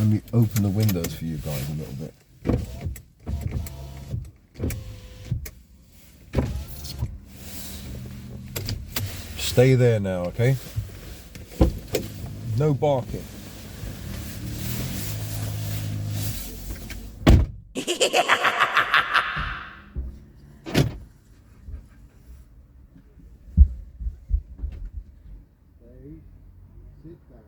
Let me open the windows for you guys a little bit. Stay there now, okay? No barking. Sit down.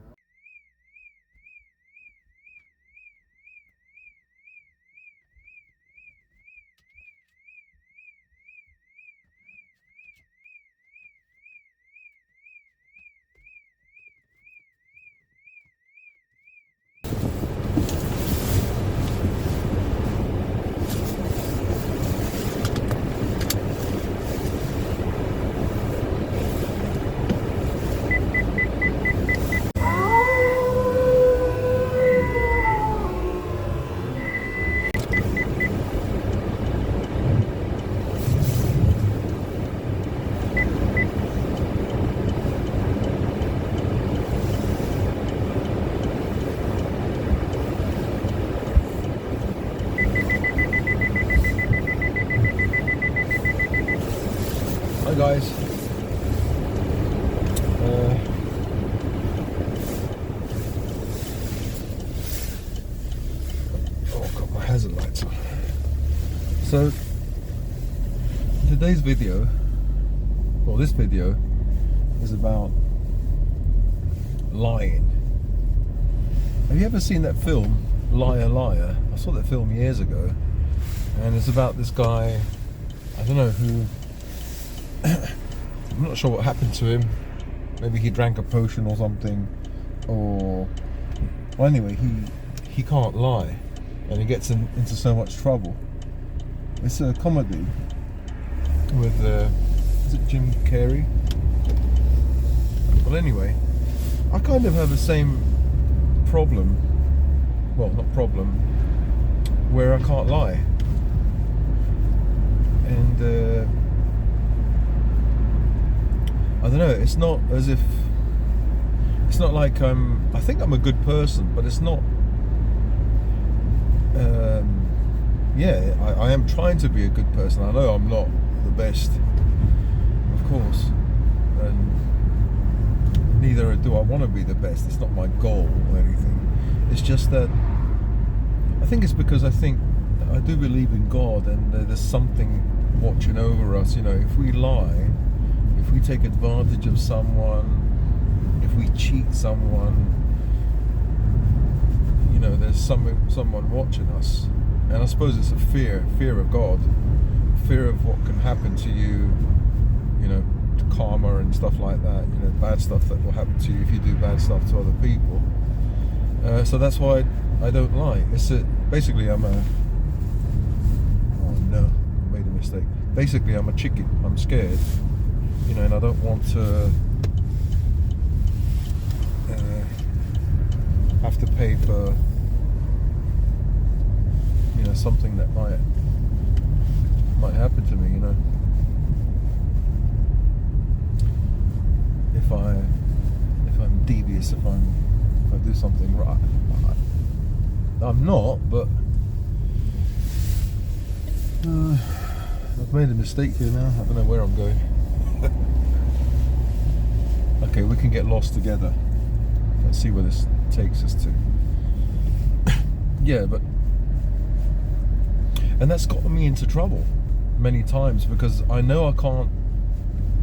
Hi guys. Got my hazard lights on. So today's video, or this video, is about lying. Have you ever seen that film, Liar Liar? I saw that film years ago, and it's about this guy, I don't know who, I'm not sure what happened to him. Maybe he drank a potion or something, or well, anyway, he can't lie, and he gets into so much trouble. It's a comedy with is it Jim Carrey? Well, anyway, I kind of have the same problem. Well, not problem, where I can't lie, and I don't know, it's not as if, it's not like I think I'm a good person, but it's not, yeah, I am trying to be a good person. I know I'm not the best, of course, and neither do I want to be the best. It's not my goal or anything. It's just that, I think it's because I do believe in God, and there's something watching over us. You know, if we lie, if we take advantage of someone, if we cheat someone, you know, there's someone watching us. And I suppose it's a fear of God, fear of what can happen to you, you know, to karma and stuff like that, you know, bad stuff that will happen to you if you do bad stuff to other people. So that's why I don't lie. Basically I'm a, oh no, I made a mistake. Basically I'm a chicken, I'm scared. You know, and I don't want to have to pay for, you know, something that might happen to me. You know, if I'm devious, if I do something right, I'm not, but I've made a mistake here now. I don't know where I'm going. Okay, we can get lost together. Let's see where this takes us to. Yeah, and that's gotten me into trouble many times, because I know I can't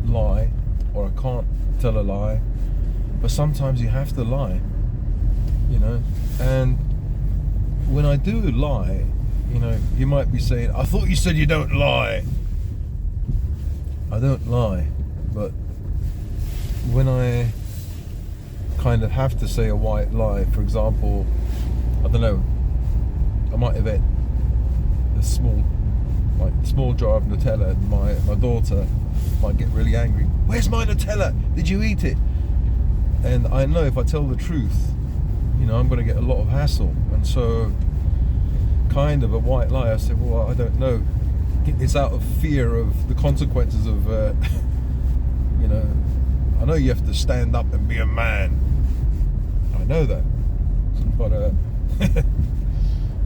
lie, or I can't tell a lie, but sometimes you have to lie, you know. And when I do lie, you know, you might be saying, I thought you said you don't lie. I don't lie, but when I kind of have to say a white lie, for example, I don't know, I might have ate a small jar of Nutella, and my daughter might get really angry. Where's my Nutella? Did you eat it? And I know if I tell the truth, you know, I'm going to get a lot of hassle. And so, kind of a white lie, I say, well, I don't know. It's out of fear of the consequences of, you know, I know you have to stand up and be a man. I know that. But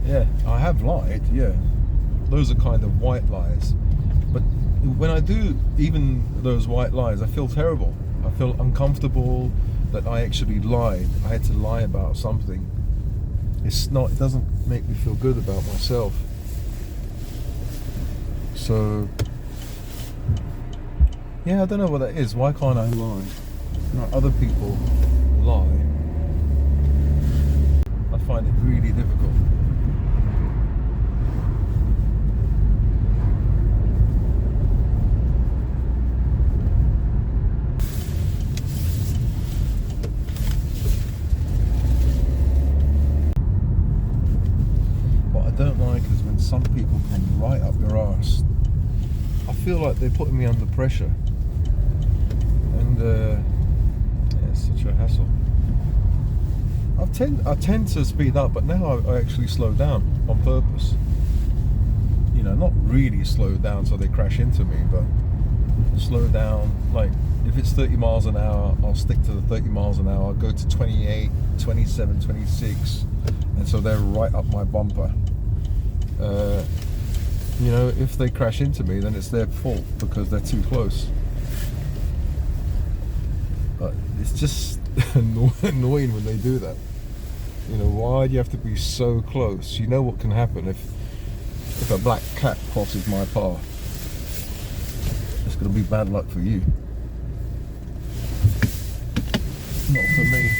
Yeah, I have lied, yeah. Those are kind of white lies. But when I do even those white lies, I feel terrible. I feel uncomfortable that I actually lied. I had to lie about something. It doesn't make me feel good about myself. So, yeah, I don't know what that is. Why can't I lie? You know, other people lie. I find it really difficult. What I don't like is when some people come right up your arse. I feel like they're putting me under pressure. And yeah, it's such a hassle. I tend to speed up, but now I actually slow down on purpose. You know, not really slow down so they crash into me, but slow down. Like, if it's 30 miles an hour, I'll stick to the 30 miles an hour. I'll go to 28, 27, 26, and so they're right up my bumper. You know, if they crash into me, then it's their fault because they're too close. But it's just annoying when they do that. You know, why do you have to be so close? You know what can happen if a black cat crosses my path. It's going to be bad luck for you. Not for me.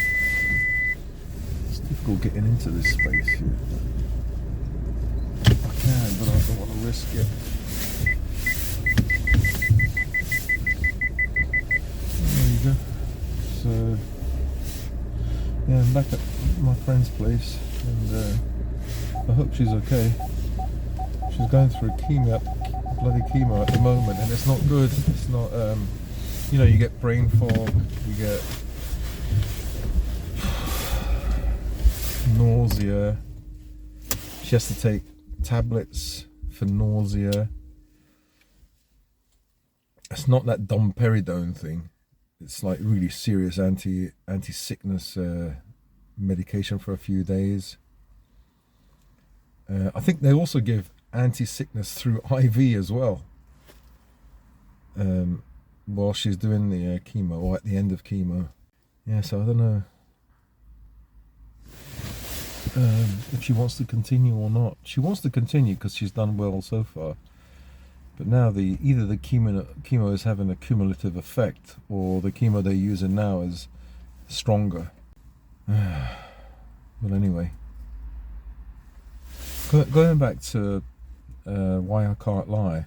It's difficult getting into this space here. I can, but I don't want to risk it. There you go. So, yeah, I'm back at my friend's place, and I hope she's okay. She's going through bloody chemo at the moment, and it's not good. It's not, you know, you get brain fog, you get nausea. She has to take tablets for nausea. It's not that domperidone thing. It's like really serious anti-sickness medication for a few days. I think they also give anti-sickness through IV as well. While she's doing the chemo, or at the end of chemo. Yeah, so I don't know if she wants to continue or not. She wants to continue because she's done well so far. But now either the chemo is having a cumulative effect, or the chemo they're using now is stronger. Well, anyway, going back to why I can't lie,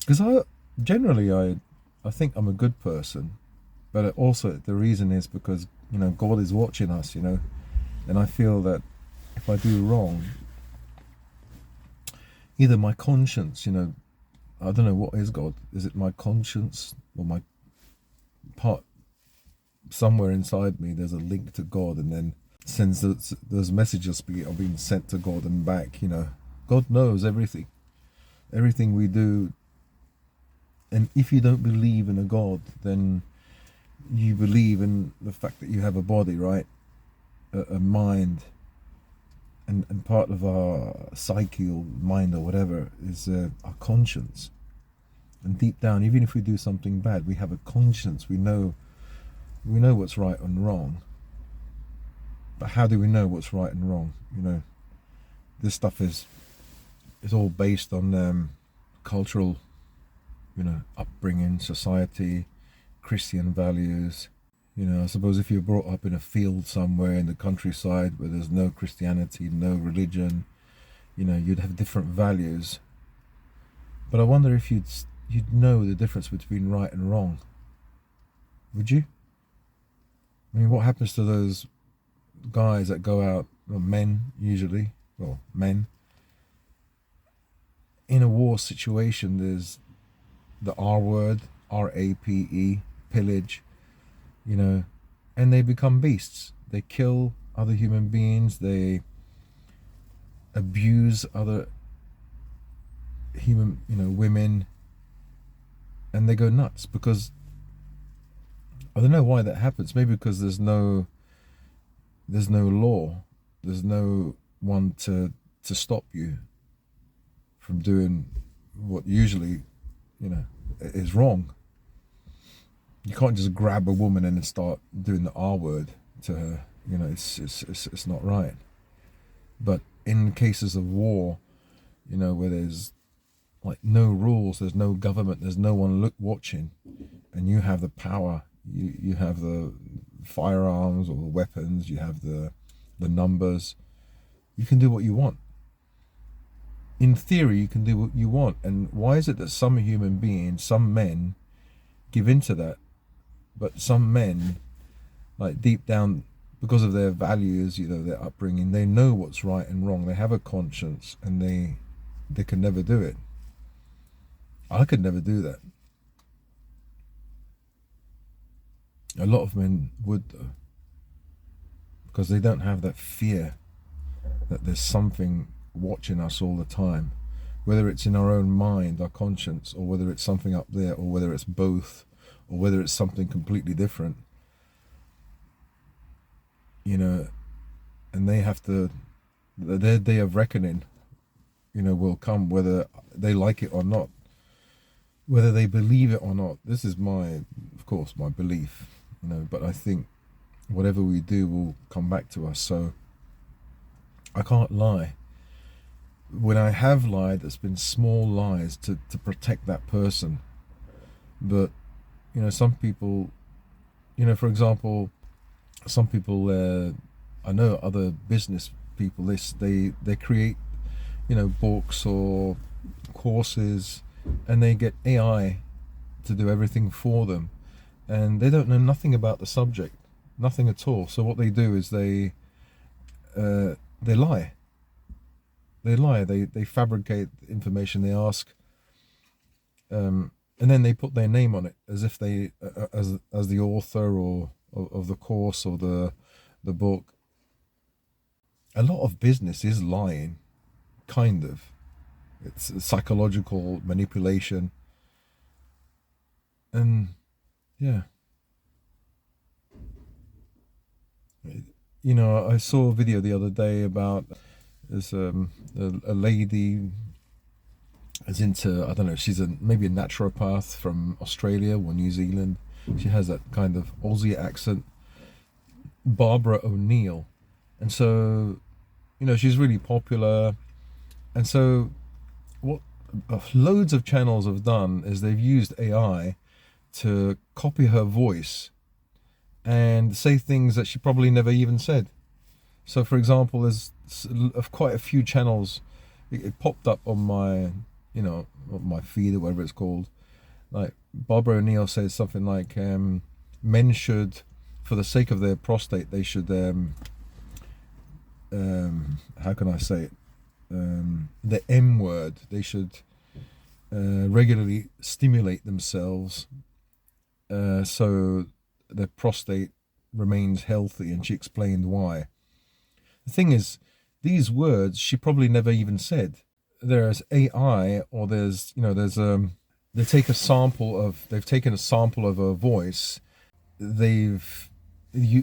because I think I'm a good person, but also the reason is because, you know, God is watching us, you know, and I feel that if I do wrong, either my conscience, you know, I don't know, what is God? Is it my conscience, or my part? Somewhere inside me there's a link to God, and then sends those messages are being sent to God and back, you know. God knows everything we do. And if you don't believe in a God, then you believe in the fact that you have a body, right? A mind, and part of our psyche or mind or whatever is our conscience. And deep down, even if we do something bad, we have a conscience. We know what's right and wrong. But how do we know what's right and wrong? You know, this stuff is all based on cultural, you know, upbringing, society, Christian values. You know, I suppose if you're brought up in a field somewhere in the countryside where there's no Christianity, no religion, you know, you'd have different values. But I wonder if you'd know the difference between right and wrong. Would you? I mean, what happens to those guys that go out, well, men usually, men, in a war situation? There's the R word, RAPE, pillage, you know, and they become beasts. They kill other human beings, they abuse other human, you know, women, and they go nuts because I don't know why that happens. Maybe because there's no law. There's no one to stop you from doing what usually, is wrong. You can't just grab a woman and then start doing the R word to her. It's not right. But in cases of war, where there's like no rules, there's no government, there's no one watching, and you have the power, you have the firearms or the weapons, you have the numbers, you can do what you want. In theory, you can do what you want. And why is it that some human beings, some men, give into that, but some men, like deep down, because of their values, their upbringing, they know what's right and wrong, they have a conscience, and they can never do it. I could never do that. A lot of men would, though, because they don't have that fear that there's something watching us all the time, whether it's in our own mind, our conscience, or whether it's something up there, or whether it's both, or whether it's something completely different. And they have to, their day of reckoning, will come, whether they like it or not, whether they believe it or not. This is of course, my belief, but I think whatever we do will come back to us. So I can't lie. When I have lied, it's been small lies to protect that person. But, some people, for example, some people, I know other business people, they create, books or courses, and they get AI to do everything for them. And they don't know nothing about the subject, nothing at all. So what they do is they lie. They lie. They fabricate information. They ask, and then they put their name on it as if they, as the author or of the course or the book. A lot of business is lying, kind of. It's psychological manipulation, and yeah. I saw a video the other day about there's a lady is into, I don't know, she's maybe a naturopath from Australia or New Zealand. She has that kind of Aussie accent, Barbara O'Neill. And so, she's really popular. And so what loads of channels have done is they've used AI to copy her voice and say things that she probably never even said. So, for example, there's quite a few channels. It popped up on my, on my feed or whatever it's called. Like Barbara O'Neill says something like, men should, for the sake of their prostate, they should, how can I say it? The M word. They should regularly stimulate themselves so their prostate remains healthy. And she explained why. The thing is, these words she probably never even said. There's AI, or there's they've taken a sample of her voice. You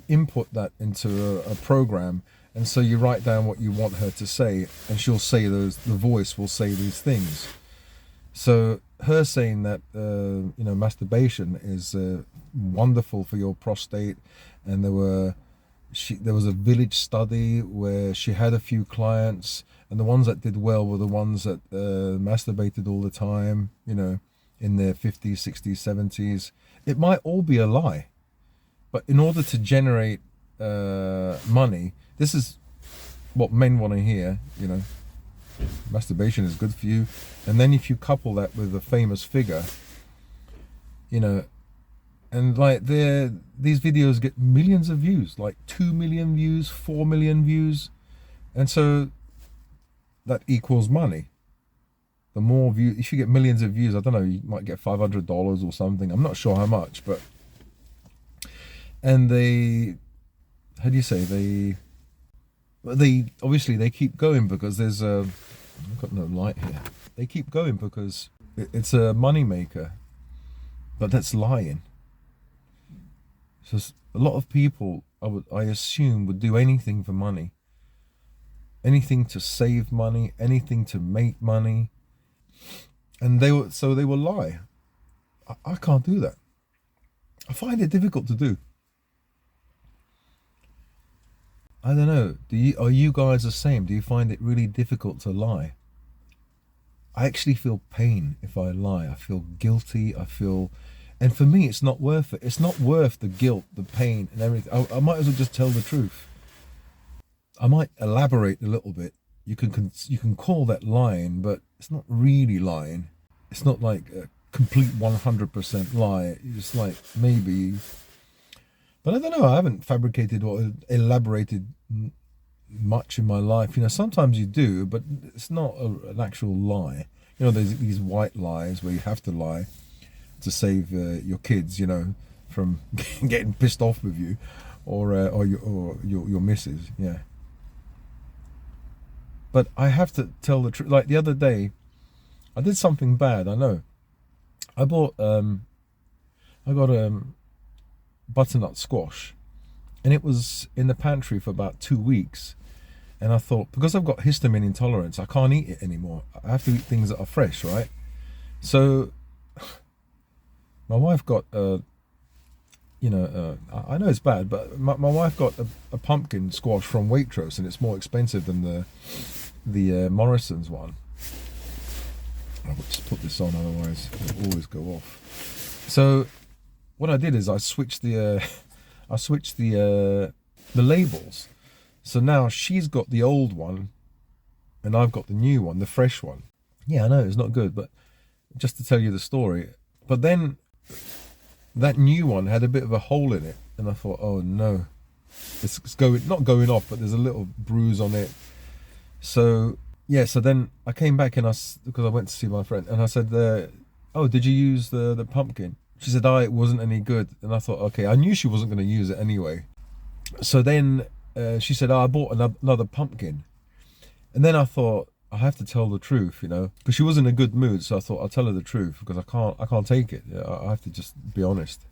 input that into a program, and so you write down what you want her to say, and she'll say the voice will say these things. So her saying that masturbation is wonderful for your prostate, and there was a village study where she had a few clients, and the ones that did well were the ones that masturbated all the time, in their 50s, 60s, 70s. It might all be a lie, but in order to generate money, this is what men want to hear, masturbation is good for you. And then if you couple that with a famous figure, and like these videos get millions of views, like 2 million views, 4 million views. And so that equals money. The more views, if you get millions of views, I don't know, you might get $500 or something. I'm not sure how much, but, and how do you say, they obviously they keep going because there's I've got no light here. They keep going because it's a money maker, but that's lying. So a lot of people, I assume, would do anything for money. anything to save money, anything to make money. And they will lie. I can't do that. I find it difficult to do. I don't know. Are you guys the same? Do you find it really difficult to lie? I actually feel pain if I lie. I feel guilty. And for me, it's not worth it. It's not worth the guilt, the pain, and everything. I might as well just tell the truth. I might elaborate a little bit. You can call that lying, but it's not really lying. It's not like a complete 100% lie. It's like maybe. But I don't know. I haven't fabricated or elaborated much in my life. Sometimes you do, but it's not an actual lie. There's these white lies where you have to lie to save your kids, from getting pissed off with you, or your missus. Yeah. But I have to tell the truth. Like the other day, I did something bad. I know. I got butternut squash, and it was in the pantry for about 2 weeks. And I thought, because I've got histamine intolerance, I can't eat it anymore. I have to eat things that are fresh, right? So my wife got I know it's bad, but my wife got a pumpkin squash from Waitrose, and it's more expensive than the Morrison's one. I'll just put this on, otherwise it'll always go off. So what I did is I switched the labels. So now she's got the old one, and I've got the new one, the fresh one. Yeah, I know it's not good, but just to tell you the story. But then that new one had a bit of a hole in it, and I thought, oh no, it's not going off, but there's a little bruise on it. So yeah, so then I came back because I went to see my friend, and I said, oh, did you use the pumpkin? She said, oh, it wasn't any good. And I thought, okay, I knew she wasn't going to use it anyway. So then she said, oh, I bought another pumpkin. And then I thought, I have to tell the truth, because she was in a good mood. So I thought I'll tell her the truth, because I can't take it. I have to just be honest.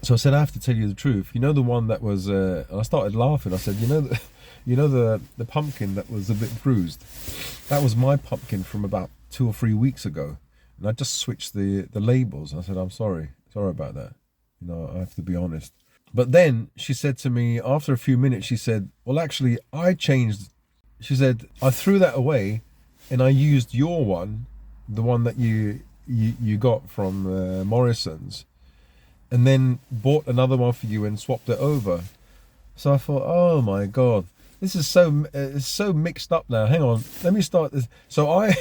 So I said, I have to tell you the truth. The one that was, and I started laughing. I said, the pumpkin that was a bit bruised, that was my pumpkin from about 2 or 3 weeks ago. And I just switched the labels. I said, I'm sorry about that. I have to be honest. But then she said to me, after a few minutes, she said, well, actually, I changed. She said, I threw that away and I used your one, the one that you got from Morrison's, and then bought another one for you and swapped it over. So I thought, oh my God, this is it's so mixed up now. Hang on, let me start this. So I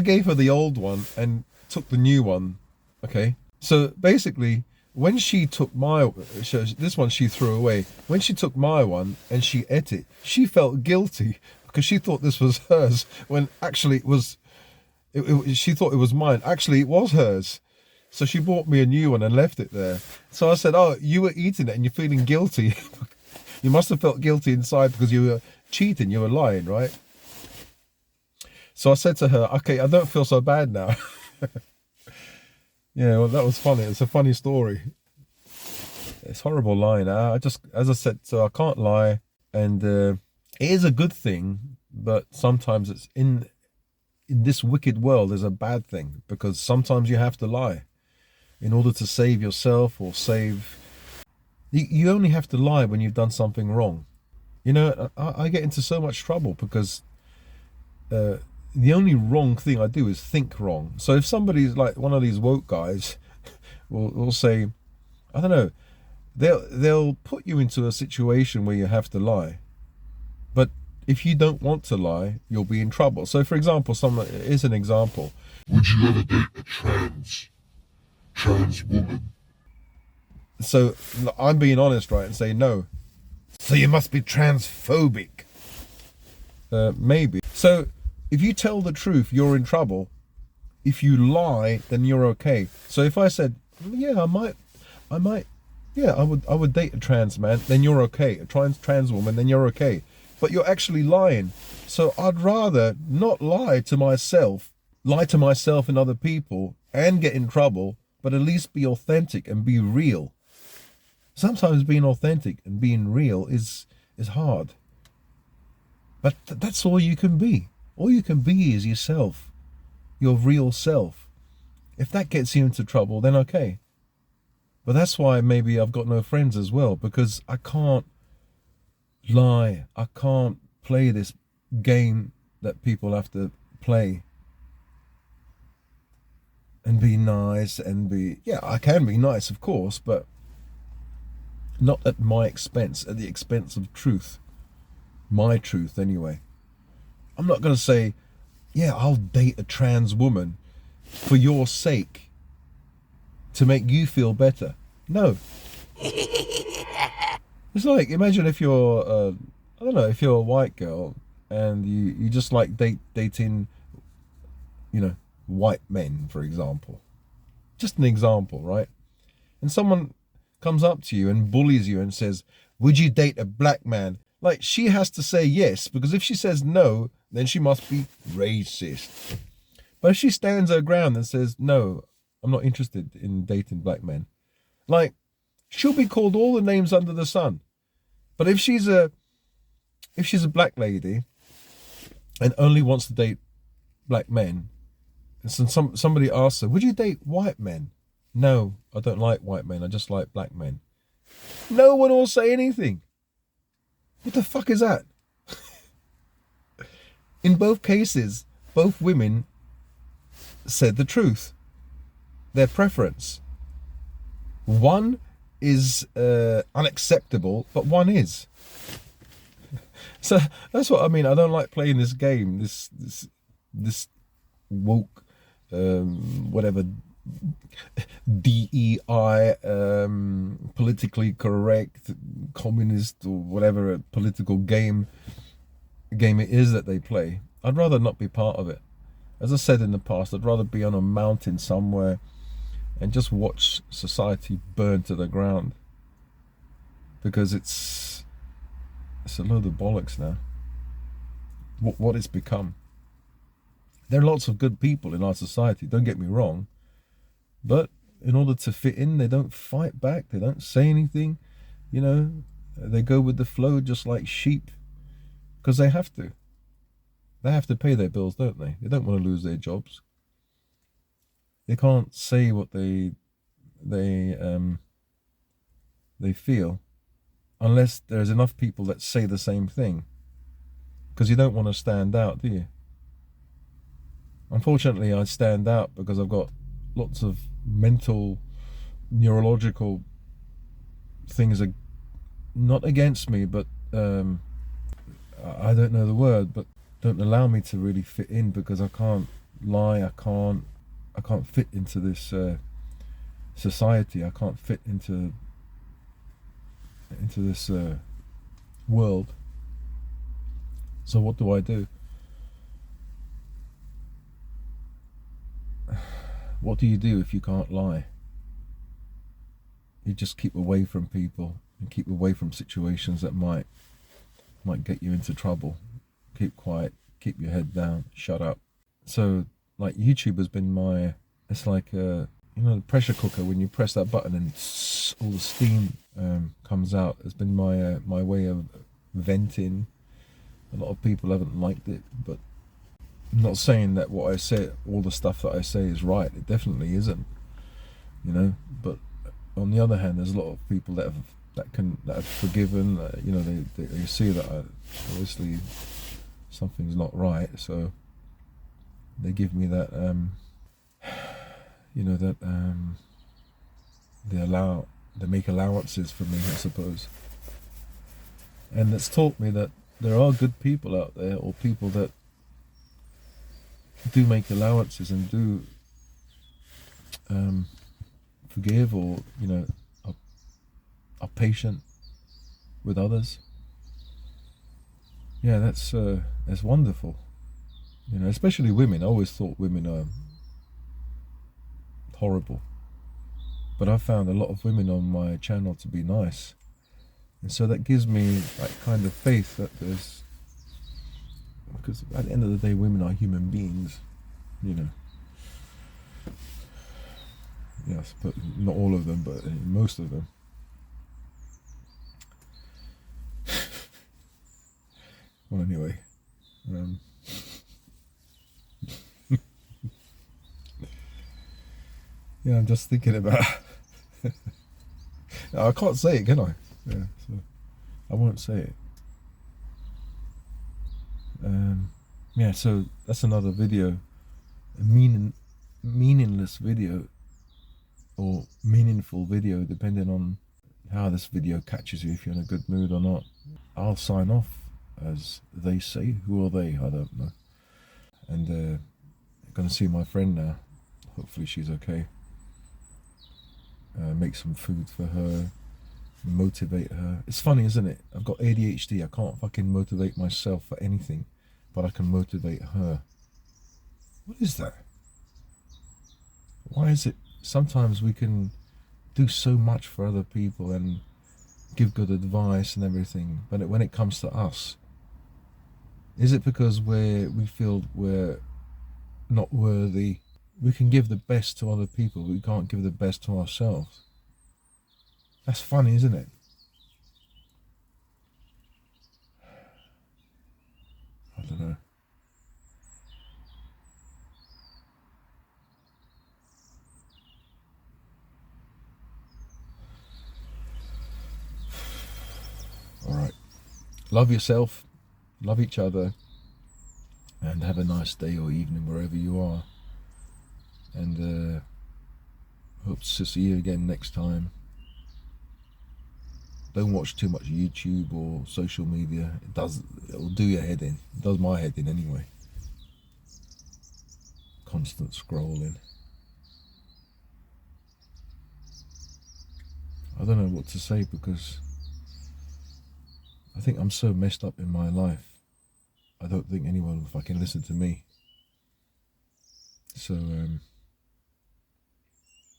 gave her the old one and took the new one. Okay. So basically, when she took this one she threw away. When she took my one and she ate it, she felt guilty because she thought this was hers, when actually it was. She thought it was mine. Actually, it was hers. So she bought me a new one and left it there. So I said, oh, you were eating it and you're feeling guilty. You must have felt guilty inside because you were cheating, you were lying, right? So I said to her, okay, I don't feel so bad now. Yeah, well, that was funny. It's a funny story. It's horrible lying. As I said, so I can't lie. And it is a good thing, but sometimes it's in this wicked world is a bad thing, because sometimes you have to lie in order to save yourself or save. You only have to lie when you've done something wrong. I get into so much trouble because the only wrong thing I do is think wrong. So if somebody's like one of these woke guys will say, I don't know, they'll put you into a situation where you have to lie. But if you don't want to lie, you'll be in trouble. So for example, here's an example. Would you ever date a trans woman? So I'm being honest, right, and say no. So you must be transphobic. Maybe. So if you tell the truth, you're in trouble. If you lie, then you're okay. So if I said, yeah, I would date a trans man, then you're okay. A trans woman, then you're okay. But you're actually lying. So I'd rather not lie to myself and other people and get in trouble, but at least be authentic and be real. Sometimes being authentic and being real is hard. But that's all you can be. All you can be is yourself, your real self. If that gets you into trouble, then okay. But that's why maybe I've got no friends as well, because I can't lie. I can't play this game that people have to play and be nice and be, yeah, I can be nice, of course, but not at my expense, at the expense of truth. My truth, anyway. I'm not going to say, yeah, I'll date a trans woman for your sake to make you feel better. No. It's like, imagine if you're, I don't know, if you're a white girl and you just like dating, you know, white men, for example. Just an example, right? And someone comes up to you and bullies you and says, would you date a black man? Like, she has to say yes, because if she says no, then she must be racist. But if she stands her ground and says, no, I'm not interested in dating black men, like, she'll be called all the names under the sun. But if she's a black lady and only wants to date black men, and somebody asks her, would you date white men? No, I don't like white men. I just like black men. No one will say anything. What the fuck is that? In both cases, both women said the truth. Their preference. One is unacceptable, but one is. So that's what I mean. I don't like playing this game, this woke, whatever, DEI, politically correct, communist, or whatever political game it is that they play. I'd rather not be part of it. As I said in the past, I'd rather be on a mountain somewhere and just watch society burn to the ground, because it's a load of bollocks now. What it's become. There are lots of good people in our society, don't get me wrong, but in order to fit in, they don't fight back, they don't say anything, you know, they go with the flow just like sheep, because they have to. They have to pay their bills, don't they? They don't want to lose their jobs. They can't say what they feel unless there's enough people that say the same thing, because you don't want to stand out, do you? Unfortunately, I stand out because I've got lots of mental, neurological things are not against me, but I don't know the word, but don't allow me to really fit in, because I can't lie, I can't fit into this society. I can't fit into this world. So what do I do? What do you do if you can't lie? You just keep away from people and keep away from situations that might get you into trouble. Keep quiet, keep your head down, shut up. So, like, YouTube has been it's like a, you know, the pressure cooker, when you press that button and all the steam comes out. It's been my way of venting. A lot of people haven't liked it, but I'm not saying that what I say, all the stuff that I say is right. It definitely isn't, you know. But on the other hand, there's a lot of people that have forgiven. You know, they see that obviously something's not right, so they give me that, you know, that they make allowances for me, I suppose. And it's taught me that there are good people out there, or people that do make allowances and do forgive, or, you know, are patient with others. Yeah, that's wonderful. You know, especially women. I always thought women are horrible, but I've found a lot of women on my channel to be nice, and so that gives me that kind of faith that there's, because at the end of the day, women are human beings, you know. Yes, but not all of them, but most of them. Well, anyway, Um, yeah, I'm just thinking about. I can't say it, can I? Yeah, so I won't say it. Yeah, so that's another video, a meaningless video, or meaningful video, depending on how this video catches you, if you're in a good mood or not. I'll sign off, as they say. Who are they? I don't know. And I'm gonna see my friend now. Hopefully she's okay. Make some food for her, motivate her. It's funny, isn't it? I've got ADHD. I can't fucking motivate myself for anything, but I can motivate her. What is that? Why is it sometimes we can do so much for other people and give good advice and everything, but when it comes to us, is it because we feel we're not worthy? We can give the best to other people, but we can't give the best to ourselves. That's funny, isn't it? I don't know. All right. Love yourself, love each other, and have a nice day or evening wherever you are. And hope to see you again next time. Don't watch too much YouTube or social media. It'll do your head in. It does my head in anyway. Constant scrolling. I don't know what to say, because I think I'm so messed up in my life. I don't think anyone will fucking listen to me. So,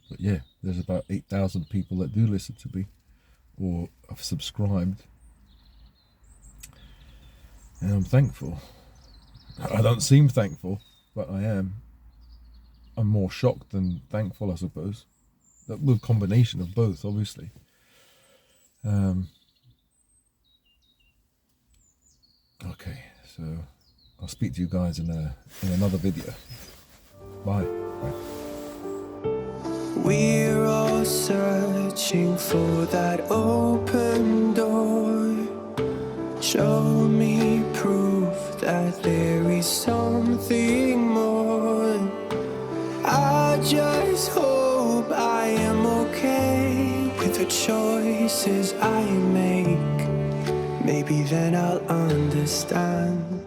but yeah, there's about 8,000 people that do listen to me, or have subscribed. And I'm thankful. I don't seem thankful, but I am. I'm more shocked than thankful, I suppose. The combination of both, obviously. Okay, so I'll speak to you guys in another video. Bye. We're all searching for that open door. Show me proof that there is something more. I just hope I am okay with the choices I make. Maybe then I'll understand.